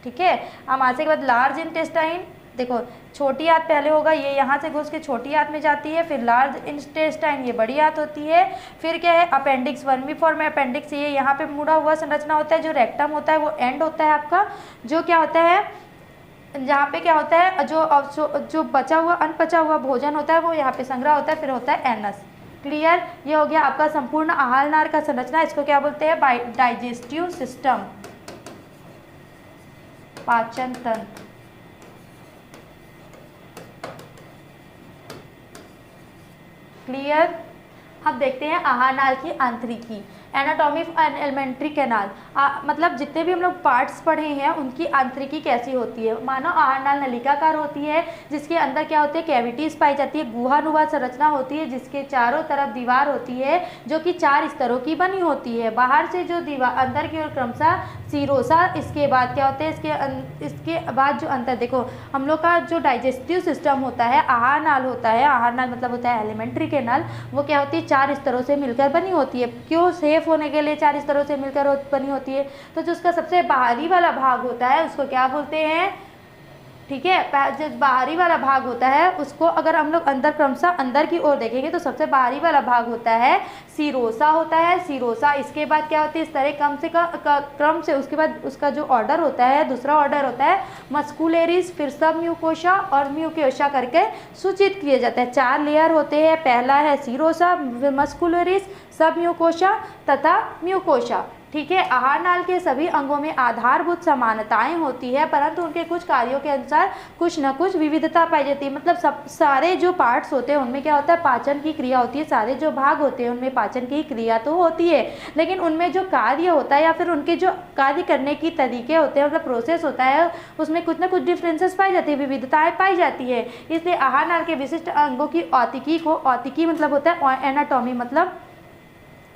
ठीक है, आमाशय के बाद लार्ज इंटेस्टाइन। देखो छोटी आंत पहले होगा, ये यहाँ से घुस के छोटी आंत में जाती है, फिर लार्ज इंटेस्टाइन, ये बड़ी आंत होती है। फिर क्या है, अपेंडिक्स, वर्मीफॉर्म अपेंडिक्स, ये यहाँ पे मुड़ा हुआ संरचना होता है। जो रेक्टम होता है वो एंड होता है आपका, जो क्या होता है, जहाँ पे क्या होता है, जो बचा हुआ अनपचा हुआ भोजन होता है वो यहाँ पे संग्रह होता है। फिर होता है एनस। क्लियर। ये हो गया आपका संपूर्ण आहार नाल का संरचना। इसको क्या बोलते हैं, डाइजेस्टिव सिस्टम, पाचन तंत्र। क्लियर। अब देखते हैं आहार नाल की आंतरिकी। एनाटॉमी ऑफ एलिमेंट्री कैनाल, मतलब जितने भी हम लोग पार्ट्स पढ़े हैं उनकी आंतरिकी कैसी होती है। मानो आहार नाल नलिकाकार होती है, जिसके अंदर क्या होते हैं, कैविटीज पाई जाती है, गुहानुमा संरचना होती है, जिसके चारों तरफ दीवार होती है जो कि 4 स्तरों की बनी होती है। बाहर से जो दीवार अंदर की ओर क्रमशः सिरोसा, इसके बाद क्या होते हैं, इसके बाद जो अंदर देखो हम लोग का जो डाइजेस्टिव सिस्टम होता है, आहार नाल होता है, आहार नाल मतलब होता है एलिमेंट्री कैनाल, वो क्या होती है 4 स्तरों से मिलकर बनी होती है। क्यों? सेफ होने के लिए 4 स्तरों से मिलकर बनी होती है। तो जो उसका सबसे बाहरी वाला भाग होता है उसको क्या बोलते हैं, ठीक है, जो बाहरी वाला भाग होता है उसको अगर हम लोग अंदर क्रमशः अंदर की ओर देखेंगे तो सबसे बाहरी वाला भाग होता है सिरोसा होता है। सिरोसा, इसके बाद क्या होती है, इस तरह क्रम से उसके बाद उसका जो ऑर्डर होता है, दूसरा ऑर्डर होता है मस्कुलेरिस, फिर सब म्यूकोशा और म्यूकोशा करके सूचित किए जाते हैं। 4 लेयर होते हैं, पहला है सिरोसा, मस्कुलेरिस, सब म्यूकोशा तथा म्यूकोशा, ठीक है। आहार नाल के सभी अंगों में आधारभूत समानताएं होती है, परंतु उनके कुछ कार्यों के अनुसार कुछ न कुछ विविधता पाई जाती है। मतलब सब सारे जो पार्ट्स होते हैं उनमें क्या होता है, पाचन की क्रिया होती है, सारे जो भाग होते हैं उनमें पाचन की क्रिया तो होती है, लेकिन उनमें जो कार्य होता है या फिर उनके जो कार्य करने की तरीके होते हैं, मतलब प्रोसेस होता है, उसमें कुछ ना कुछ डिफरेंसेस पाई जाती है, विविधताएं पाई जाती है। इसलिए आहार नाल के विशिष्ट अंगों की औतिकी को, औतिकी मतलब होता है एनाटॉमी, मतलब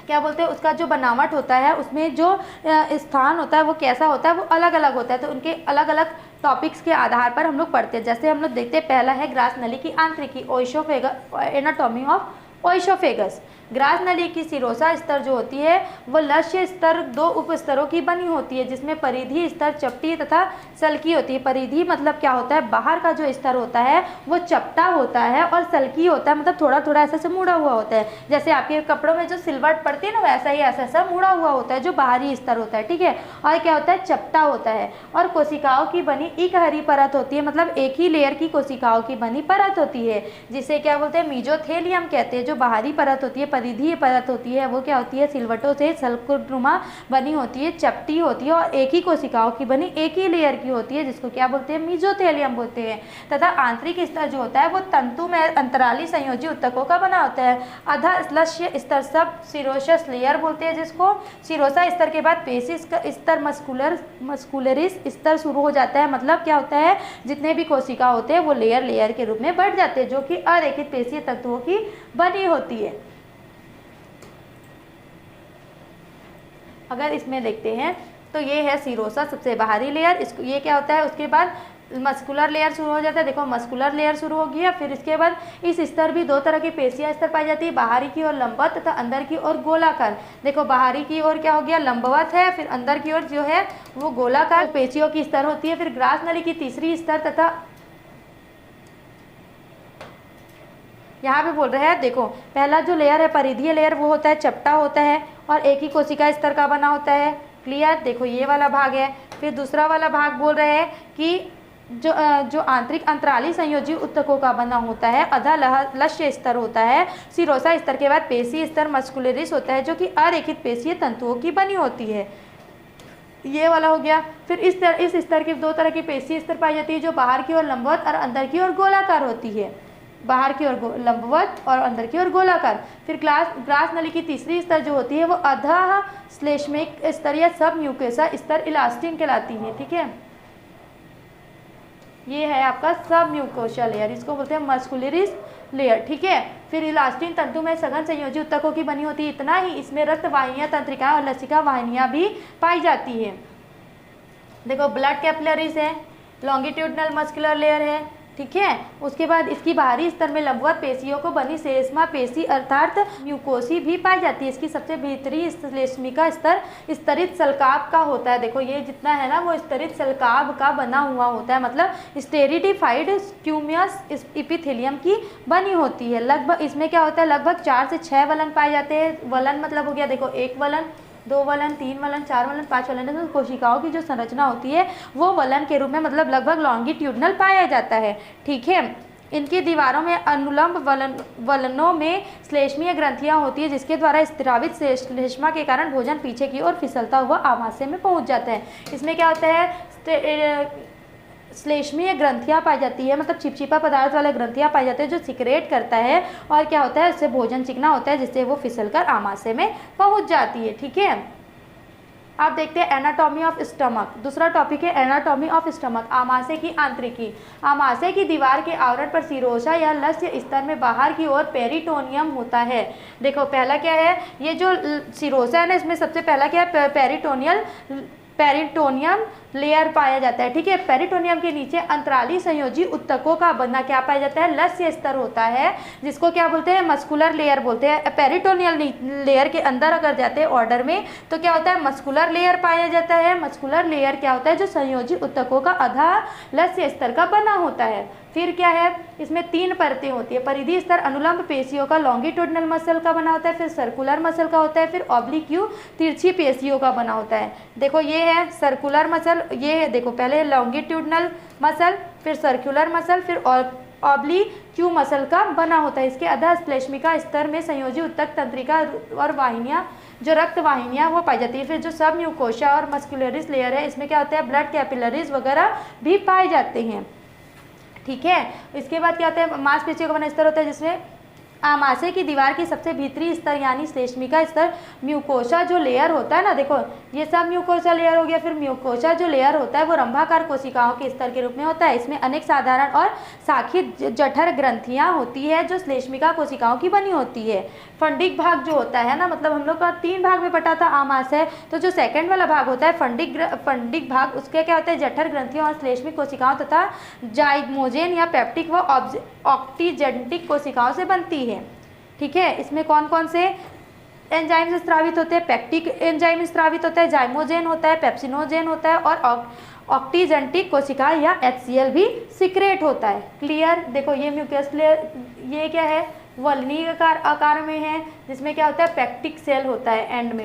क्या बोलते हैं, उसका जो बनावट होता है उसमें जो स्थान होता है वो कैसा होता है, वो अलग अलग होता है। तो उनके अलग अलग टॉपिक्स के आधार पर हम लोग पढ़ते हैं। जैसे हम लोग देखते हैं, पहला है ग्रास नली की आंतरिकी, ओइसोफेगस, एनाटॉमी ऑफ ओइसोफेगस। ग्रास नली की सिरोसा स्तर जो होती है वो लक्ष्य स्तर 2 उप स्तरों की बनी होती है, जिसमें परिधि स्तर चपटी तथा सल्की होती है। परिधि मतलब क्या होता है, बाहर का जो स्तर होता है वो चपटा होता है और सल्की होता है, मतलब थोड़ा थोड़ा ऐसा से मुड़ा हुआ होता है। जैसे आपके कपड़ों में जो सिलवट पड़ती है ना, वैसा ही ऐसा ऐसा मुड़ा हुआ होता है जो बाहरी स्तर होता है, ठीक है। और क्या होता है, चपटा होता है। और कोशिकाओं की बनी इकहरी परत होती है, मतलब एक ही लेयर की कोशिकाओं की बनी परत होती है, जिसे क्या बोलते हैं, मीजोथेलियम कहते हैं। जो बाहरी परत होती है, परिधीय परत होती है, वो क्या होती है, सिलवटों से सल्कुनुमा बनी होती है, चपटी होती है और एक ही कोशिकाओं की बनी एक ही लेयर की होती है, जिसको क्या बोलते हैं, मीजोथेलियम बोलते हैं। तथा आंतरिक स्तर जो होता है वो तंतु में अंतराली संयोजी ऊतकों का बना होता है। अधलक्ष्य स्तर सब सिरोशस लेयर बोलते हैं, जिसको सिरोसा स्तर के बाद पेशी स्तर, मस्कुलरिस स्तर शुरू हो जाता है। मतलब क्या होता है, जितने भी कोशिका होते हैं वो लेयर लेयर के रूप में बढ़ जाते हैं, जो कि अरेखित पेशीय तत्वों की बनी होती है। अगर इसमें देखते हैं तो ये है सिरोसा, सबसे बाहरी लेयर। इसको ये क्या होता है, उसके बाद मस्कुलर लेयर शुरू हो जाता है। देखो मस्कुलर लेयर शुरू हो गया। फिर इसके बाद इस स्तर भी 2 तरह की पेशियां स्तर पाई जाती है, बाहरी की ओर लंबवत तथा अंदर की ओर गोलाकार। देखो बाहरी की ओर क्या हो गया, लंबवत है, फिर अंदर की ओर जो है वो गोलाकार पेशियों की स्तर होती है। फिर ग्रास नली की तीसरी स्तर तथा यहाँ पे बोल रहे हैं, देखो पहला जो लेयर है परिधीय लेयर वो होता है, चपटा होता है और एक ही कोशिका स्तर का बना होता है। क्लियर, देखो ये वाला भाग है। फिर दूसरा वाला भाग बोल रहे हैं कि जो आंतरिक अंतराली संयोजी ऊतकों का बना होता है, अधलक्ष्य स्तर होता है। सिरोसा स्तर के बाद पेशी स्तर मस्कुलरिस होता है, जो कि अरेखित पेशीय तंतुओं की बनी होती है। ये वाला हो गया। फिर इस स्तर की 2 तरह की पेशी स्तर पाई जाती है, जो बाहर की ओर लंबवत और अंदर की ओर गोलाकार होती है। बाहर की ओर लंबवत और अंदर की ओर गोलाकार। फिर ग्रास नली की तीसरी स्तर जो होती है वो अधः श्लेष्मिक स्तर या सब म्यूकोसा स्तर इलास्टिन कहलाती है, ठीक है। ये है आपका सब म्यूकोसा लेयर, इसको बोलते हैं मस्कुलरिस लेयर, ठीक है। फिर इलास्टिन तंतु में सघन संयोजी ऊतकों की बनी होती है। इतना ही, इसमें रक्त वाहिनियां, तंत्रिकाएं और लसिका वाहिनियां भी पाई जाती है। देखो ब्लड कैपिलरीज है, लॉन्गिट्यूडनल मस्कुलर लेयर है, ठीक है। उसके बाद इसकी बाहरी स्तर में लंबवत पेशियों को बनी सेस्मा पेशी अर्थात म्यूकोसी भी पाई जाती है। इसकी सबसे भीतरी श्लेष्मिका स्तर स्तरित सल्काब का होता है। देखो ये जितना है ना वो स्तरित सल्काब का बना हुआ होता है, मतलब स्टेरिटिफाइड स्क्यूमियस इपिथेलियम की बनी होती है। लगभग इसमें क्या होता है, लगभग 4 से 6 वलन पाए जाते हैं। वलन मतलब हो गया, देखो 1 वलन, 2 वलन, 3 वलन, 4 वलन, 5 वलन। तो कोशिकाओं की जो संरचना होती है वो वलन के रूप में मतलब लगभग लॉन्गिट्यूडनल पाया जाता है, ठीक है। इनकी दीवारों में अनुलंब वलनों में श्लेष्मीय ग्रंथियां होती है, जिसके द्वारा स्रावित श्लेष्मा के कारण भोजन पीछे की ओर फिसलता हुआ आमाशय में पहुंच जाता है। इसमें क्या होता है, श्लेष्मीय ग्रंथियां पाई जाती है, मतलब चिपचिपा पदार्थ वाले ग्रंथियां पाई जाती है जो सिक्रेट करता है और क्या होता है, उससे भोजन चिकना होता है जिससे वो फिसलकर आमाशय में पहुंच जाती है। ठीक है, आप देखते हैं एनाटॉमी ऑफ स्टमक। दूसरा टॉपिक है एनाटॉमी ऑफ स्टमक, आमाशय की आंतरिकी। आमाशय की दीवार के आवरण पर सिरोसा या लस्य स्तर में बाहर की ओर पेरिटोनियम होता है। देखो पहला क्या है, ये जो सिरोसा है ना, इसमें सबसे पहला क्या है, पेरिटोनियम लेयर पाया जाता है। ठीक है, पेरिटोनियम के नीचे अंतराली संयोजी उत्तकों का बना क्या पाया जाता है, लस्य स्तर होता है, जिसको क्या बोलते हैं, मस्कुलर लेयर बोलते हैं। पेरिटोनियल लेयर के अंदर अगर जाते हैं ऑर्डर में तो क्या होता है, मस्कुलर लेयर पाया जाता है। मस्कुलर लेयर क्या होता है, जो संयोजी उत्तकों का आधा लस्य स्तर का बना होता है। फिर क्या है, इसमें 3 परतें होती है। परिधि स्तर अनुलंब पेशियों का लॉन्गिट्यूडनल मसल का बना होता है, फिर सर्कुलर मसल का होता है, फिर ऑब्लिक यू तिरछी पेशियों का बना होता है। देखो ये है सर्कुलर मसल, ये है देखो पहले लॉन्गिट्यूडनल मसल, फिर सर्कुलर मसल, फिर ऑब्लिक क्यू मसल का बना होता है। इसके अधः श्लेष्मिका स्तर में संयोजी उत्तक तंत्रिका और वाहिनियाँ, जो रक्त वाहिनियाँ वो पाई जाती है। फिर जो सब म्यूकोशा और मस्कुलरिस लेयर है, इसमें क्या होता है, ब्लड कैपिलरीज वगैरह भी पाए जाते हैं। ठीक है, इसके बाद क्या होता है, मांसपेशियों का बना स्तर होता है जिसमें आमाशय की दीवार की सबसे भीतरी स्तर यानी श्लेष्मिका स्तर, म्यूकोशा जो लेयर होता है ना, देखो ये सब म्यूकोशा लेयर हो गया। फिर म्यूकोशा जो लेयर होता है वो रंभाकार कोशिकाओं के स्तर के रूप में होता है। इसमें अनेक साधारण और शाखित जठर ग्रंथियां होती है जो श्लेष्मिका कोशिकाओं की बनी होती है। फंडिक भाग जो होता है ना, मतलब हम लोग का 3 भाग में बटा था आमाशय, तो जो सेकंड वाला भाग होता है फंडिक भाग, उसके क्या होता है, जठर ग्रंथियों और श्लेष्मिक कोशिकाओं तथा जाइगोजेन या पेप्टिक व ऑक्टीजेंटिक कोशिकाओं से बनती है। ठीक है, इसमें कौन कौन से एंजाइम स्रावित होते हैं, पेक्टिक एंजाइम स्रावित होता है, जाइमोजेन होता है, पेप्सिनोजेन होता है और ऑक्टीजेंटिक कोशिका या HCl भी सिक्रेट होता है। क्लियर, देखो ये म्यूकस लेयर, ये क्या है, वल्नी आकार में है, जिसमें क्या होता है, पेक्टिक सेल होता है एंड में।